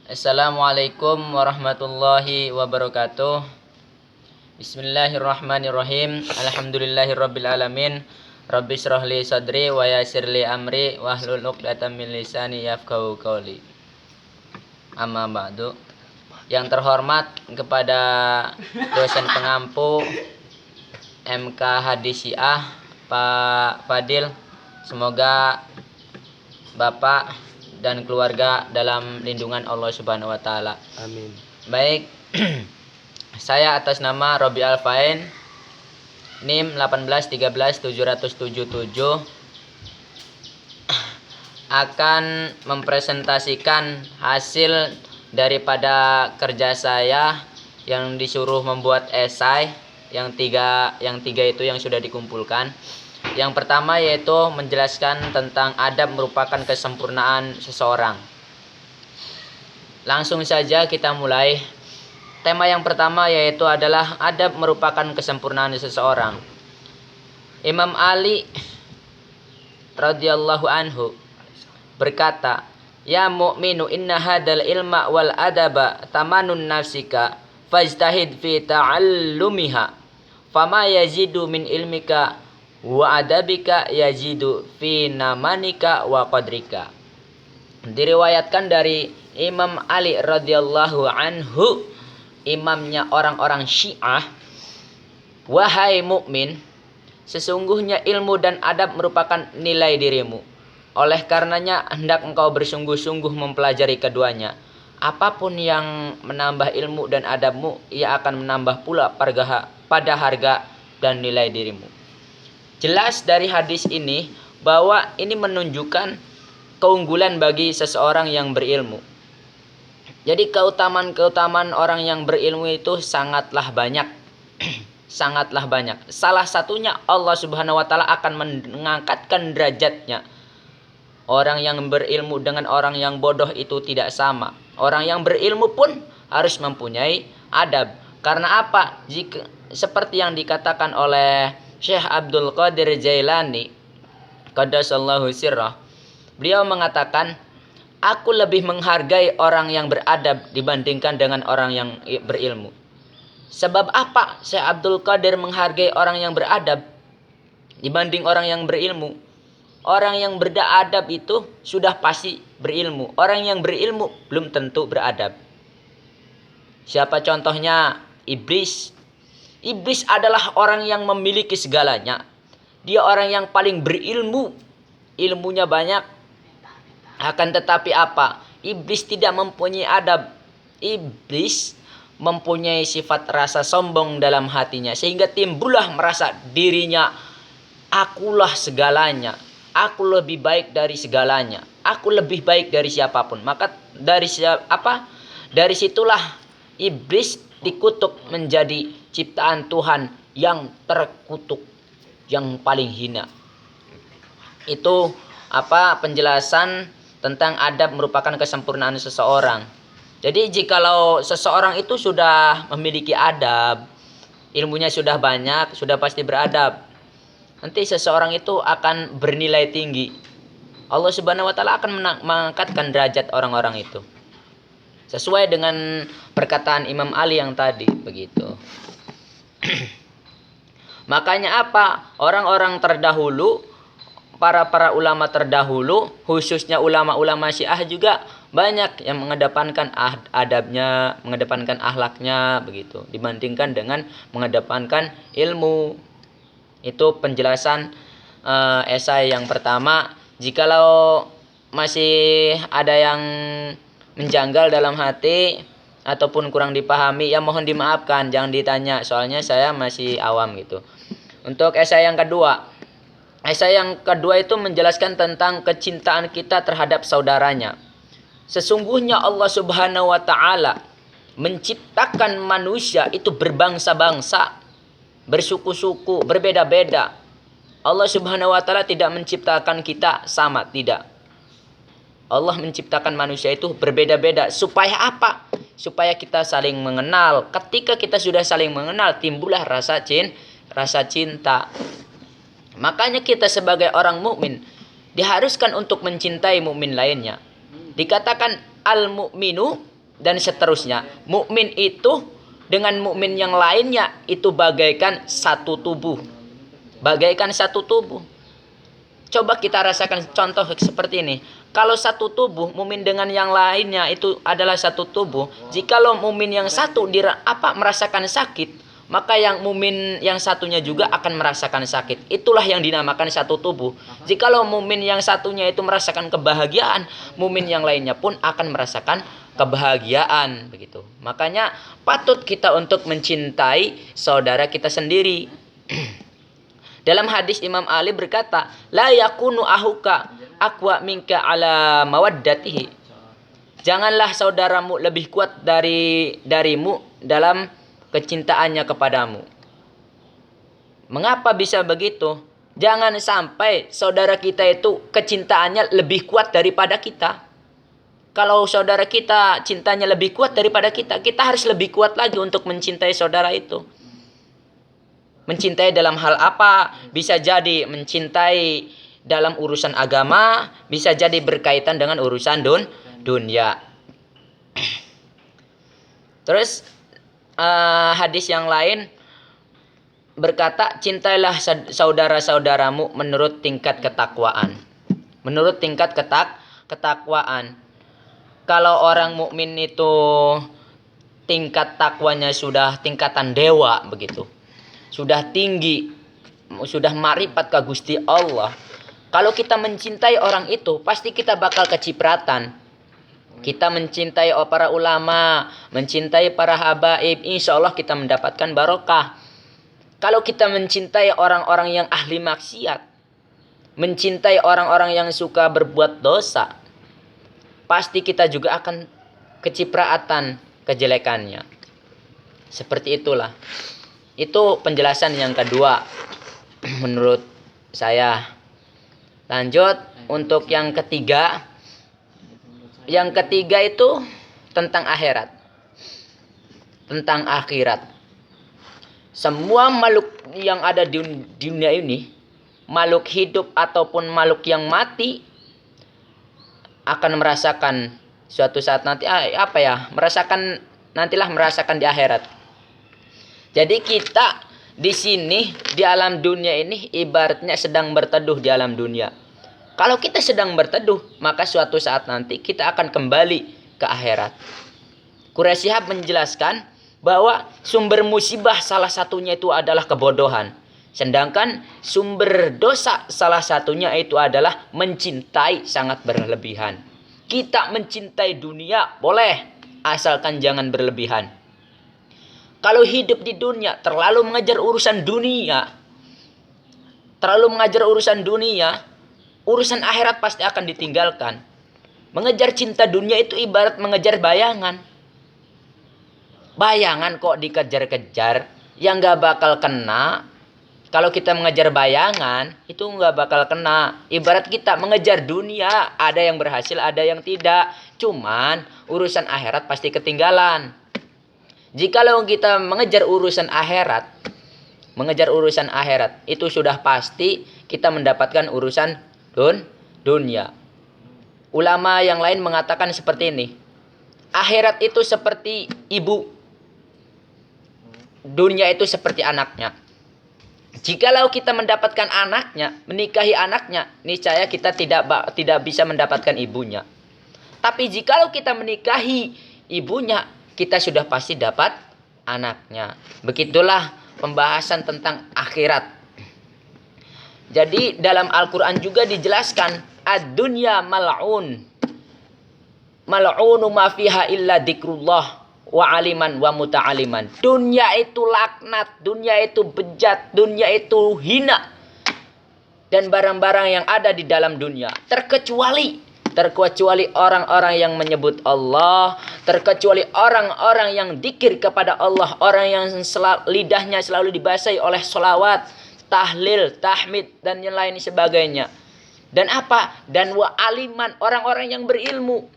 Assalamualaikum warahmatullahi wabarakatuh. Bismillahirrahmanirrahim. Alhamdulillahirabbil alamin. Rabbi shrah li sadri wa yassir li amri wahlul 'uqdatam min lisani yafqahu qawli. Amma ba'du. Yang terhormat kepada dosen pengampu MK Hadis Syiah Pak Fadil, semoga Bapak dan keluarga dalam lindungan Allah Subhanahu wa taala. Amin. Baik. Saya atas nama Robi Alfain, NIM 1813777 akan mempresentasikan hasil daripada kerja saya yang disuruh membuat esai yang tiga itu yang sudah dikumpulkan. Yang pertama yaitu menjelaskan tentang adab merupakan kesempurnaan seseorang. Langsung saja kita mulai. Tema yang pertama yaitu adalah adab merupakan kesempurnaan seseorang. Imam Ali radhiyallahu anhu berkata, "Ya mu'minu inna hadal ilma wal adaba tamanun nafsika fajtahid fi ta'allumiha fama yazidu min ilmika wa adabika yazidu fi namanika wa qadrika." Diriwayatkan dari Imam Ali radhiyallahu anhu, imamnya orang-orang Syiah, "Wahai mukmin, sesungguhnya ilmu dan adab merupakan nilai dirimu. Oleh karenanya hendak engkau bersungguh-sungguh mempelajari keduanya. Apapun yang menambah ilmu dan adabmu, ia akan menambah pula pada harga dan nilai dirimu." Jelas dari hadis ini bahwa ini menunjukkan keunggulan bagi seseorang yang berilmu. Jadi keutamaan orang yang berilmu itu sangatlah banyak. Sangatlah banyak. Salah satunya Allah Subhanahu wa taala akan mengangkatkan derajatnya. Orang yang berilmu dengan orang yang bodoh itu tidak sama. Orang yang berilmu pun harus mempunyai adab. Karena apa? Jika seperti yang dikatakan oleh Syekh Abdul Qadir Jailani qaddasallahu sirrah, beliau mengatakan, "Aku lebih menghargai orang yang beradab dibandingkan dengan orang yang berilmu." Sebab apa Syekh Abdul Qadir menghargai orang yang beradab dibanding orang yang berilmu? Orang yang beradab itu sudah pasti berilmu. Orang yang berilmu belum tentu beradab. Siapa contohnya? Iblis. Iblis adalah orang yang memiliki segalanya. Dia orang yang paling berilmu. Ilmunya banyak. Akan tetapi apa? Iblis tidak mempunyai adab. Iblis mempunyai sifat rasa sombong dalam hatinya. Sehingga timbullah merasa dirinya, akulah segalanya. Aku lebih baik dari segalanya. Aku lebih baik dari siapapun. Maka dari situlah iblis dikutuk menjadi ciptaan Tuhan yang terkutuk, yang paling hina. Itu penjelasan tentang adab merupakan kesempurnaan seseorang. Jadi jikalau seseorang itu sudah memiliki adab, ilmunya sudah banyak, sudah pasti beradab, nanti seseorang itu akan bernilai tinggi. Allah Subhanahu wa taala akan mengangkatkan derajat orang-orang itu. Sesuai dengan perkataan Imam Ali yang tadi, begitu. Makanya apa? Orang-orang terdahulu, para ulama terdahulu, khususnya ulama-ulama Syiah juga banyak yang mengedepankan adabnya, mengedepankan akhlaknya, begitu, dibandingkan dengan mengedepankan ilmu. Itu penjelasan esai yang pertama. Jikalau masih ada yang menjanggal dalam hati ataupun kurang dipahami, ya mohon dimaafkan, jangan ditanya, soalnya saya masih awam gitu. Untuk esai yang kedua. Esai yang kedua itu menjelaskan tentang kecintaan kita terhadap saudaranya. Sesungguhnya Allah Subhanahu wa taala menciptakan manusia itu berbangsa-bangsa, bersuku-suku, berbeda-beda. Allah Subhanahu wa taala tidak menciptakan kita sama, tidak. Allah menciptakan manusia itu berbeda-beda. Supaya apa? Supaya kita saling mengenal. Ketika kita sudah saling mengenal, timbullah rasa cinta. Makanya kita sebagai orang mukmin diharuskan untuk mencintai mukmin lainnya. Dikatakan al-mu'minu dan seterusnya. Mukmin itu dengan mukmin yang lainnya itu bagaikan satu tubuh. Bagaikan satu tubuh. Coba kita rasakan contoh seperti ini. Kalau satu tubuh, mukmin dengan yang lainnya itu adalah satu tubuh. Jikalau mukmin yang satu merasakan sakit, maka yang mukmin yang satunya juga akan merasakan sakit. Itulah yang dinamakan satu tubuh. Jikalau mukmin yang satunya itu merasakan kebahagiaan, mukmin yang lainnya pun akan merasakan kebahagiaan, begitu. Makanya patut kita untuk mencintai saudara kita sendiri. Dalam hadis Imam Ali berkata, la yakunu ahuka aqwa minka ala mawaddatihi. Janganlah saudaramu lebih kuat darimu dalam kecintaannya kepadamu. Mengapa bisa begitu? Jangan sampai saudara kita itu kecintaannya lebih kuat daripada kita. Kalau saudara kita cintanya lebih kuat daripada kita, kita harus lebih kuat lagi untuk mencintai saudara itu. Mencintai dalam hal apa? Bisa jadi mencintai dalam urusan agama, bisa jadi berkaitan dengan urusan dunia. Terus hadis yang lain berkata, cintailah saudara-saudaramu menurut tingkat ketakwaan. Menurut tingkat ketakwaan. Kalau orang mukmin itu tingkat takwanya sudah tingkatan dewa begitu. Sudah tinggi, sudah marifat ke Gusti Allah. Kalau kita mencintai orang itu, pasti kita bakal kecipratan. Kita mencintai para ulama, mencintai para habaib, insya Allah kita mendapatkan barokah. Kalau kita mencintai orang-orang yang ahli maksiat, mencintai orang-orang yang suka berbuat dosa, pasti kita juga akan kecipratan kejelekannya. Seperti itulah. Itu penjelasan yang kedua menurut saya. Lanjut untuk yang ketiga. Yang ketiga itu tentang akhirat. Tentang akhirat. Semua makhluk yang ada di dunia ini, makhluk hidup ataupun makhluk yang mati, akan merasakan suatu saat nanti merasakan di akhirat. Jadi kita di sini di alam dunia ini ibaratnya sedang berteduh di alam dunia. Kalau kita sedang berteduh, maka suatu saat nanti kita akan kembali ke akhirat. Quraisy Shihab menjelaskan bahwa sumber musibah salah satunya itu adalah kebodohan. Sedangkan sumber dosa salah satunya itu adalah mencintai sangat berlebihan. Kita mencintai dunia boleh, asalkan jangan berlebihan. Kalau hidup di dunia terlalu mengejar urusan dunia, urusan akhirat pasti akan ditinggalkan. Mengejar cinta dunia itu ibarat mengejar bayangan. Bayangan kok dikejar-kejar, yang gak bakal kena. Kalau kita mengejar bayangan, itu gak bakal kena. Ibarat kita mengejar dunia, ada yang berhasil, ada yang tidak. Cuman urusan akhirat pasti ketinggalan. Jikalau kita mengejar urusan akhirat, itu sudah pasti kita mendapatkan urusan dunia. Ulama yang lain mengatakan seperti ini. Akhirat itu seperti ibu, dunia itu seperti anaknya. Jikalau kita mendapatkan anaknya, menikahi anaknya, niscaya kita tidak bisa mendapatkan ibunya. Tapi jikalau kita menikahi ibunya, kita sudah pasti dapat anaknya. Begitulah pembahasan tentang akhirat. Jadi dalam Al-Quran juga dijelaskan, ad-dunya mal'un. Mal'unu ma fiha illa dzikrullah wa aliman wa muta'aliman. Dunia itu laknat, dunia itu bejat, dunia itu hina. Dan barang-barang yang ada di dalam dunia. Terkecuali orang-orang yang menyebut Allah, terkecuali orang-orang yang dzikir kepada Allah, orang yang lidahnya selalu dibasahi oleh sholawat, tahlil, tahmid, dan yang lain sebagainya. Dan apa? Dan wa aliman, orang-orang yang berilmu,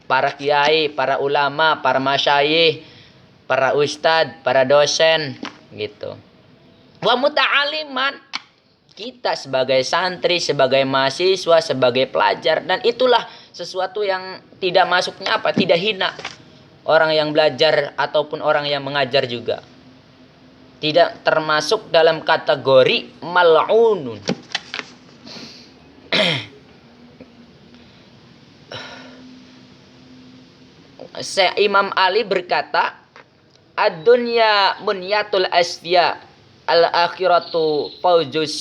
para kiai, para ulama, para masyayikh, para ustadz, para dosen, gitu. Wa muta'aliman, kita sebagai santri, sebagai mahasiswa, sebagai pelajar. Dan itulah sesuatu yang tidak masuknya apa? Tidak hina. Orang yang belajar ataupun orang yang mengajar juga. Tidak termasuk dalam kategori mal'unun. Imam Ali berkata, ad-dunya munyatul asfiya, al-akhiratu fauzus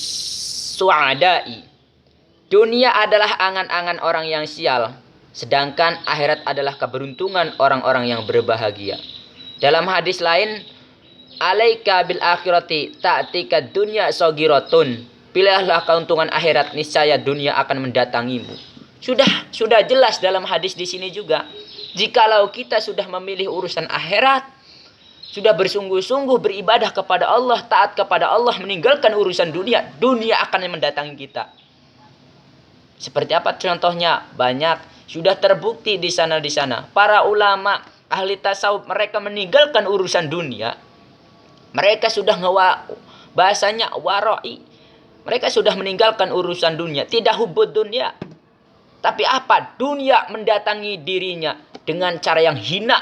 su'adai. Dunia adalah angan-angan orang yang sial, sedangkan akhirat adalah keberuntungan orang-orang yang berbahagia. Dalam hadis lain, alaika bil akhirati ta'tika dunya sagiratun. Pilihlah keuntungan akhirat, niscaya dunia akan mendatangimu. Sudah jelas dalam hadis di sini juga. Jikalau kita sudah memilih urusan akhirat, sudah bersungguh-sungguh beribadah kepada Allah, taat kepada Allah, meninggalkan urusan dunia, dunia akan mendatangi kita. Seperti apa contohnya? Banyak, sudah terbukti di sana. Para ulama, ahli tasawuf, mereka meninggalkan urusan dunia. Mereka sudah bahasanya wara'i. Mereka sudah meninggalkan urusan dunia, tidak hubud dunia. Tapi apa? Dunia mendatangi dirinya dengan cara yang hina.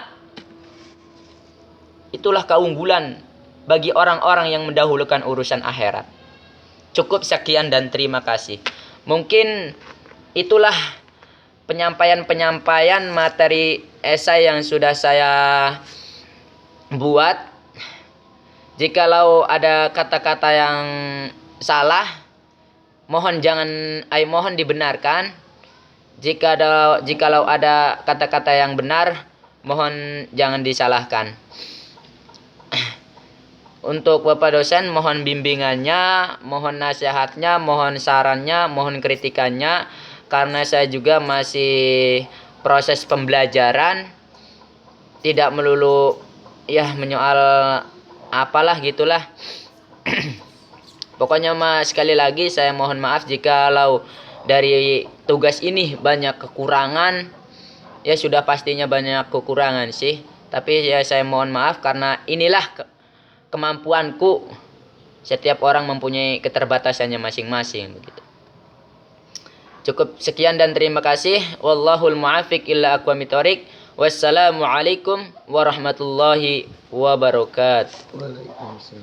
Itulah keunggulan bagi orang-orang yang mendahulukan urusan akhirat. Cukup sekian dan terima kasih. Mungkin itulah penyampaian materi esai yang sudah saya buat. Jikalau ada kata-kata yang salah, mohon dibenarkan. Jikalau ada kata-kata yang benar, mohon jangan disalahkan. Untuk Bapak dosen, mohon bimbingannya, mohon nasihatnya, mohon sarannya, mohon kritikannya, karena saya juga masih proses pembelajaran, tidak melulu ya menyoal apalah gitulah. Pokoknya sekali lagi saya mohon maaf jikalau dari tugas ini banyak kekurangan. Ya sudah pastinya banyak kekurangan sih. Tapi ya saya mohon maaf karena inilah kemampuanku. Setiap orang mempunyai keterbatasannya masing-masing begitu. Cukup sekian dan terima kasih. Wallahul muwaffiq illa aqwamit thoriq. Wassalamualaikum warahmatullahi wabarakatuh. Waalaikumsalam.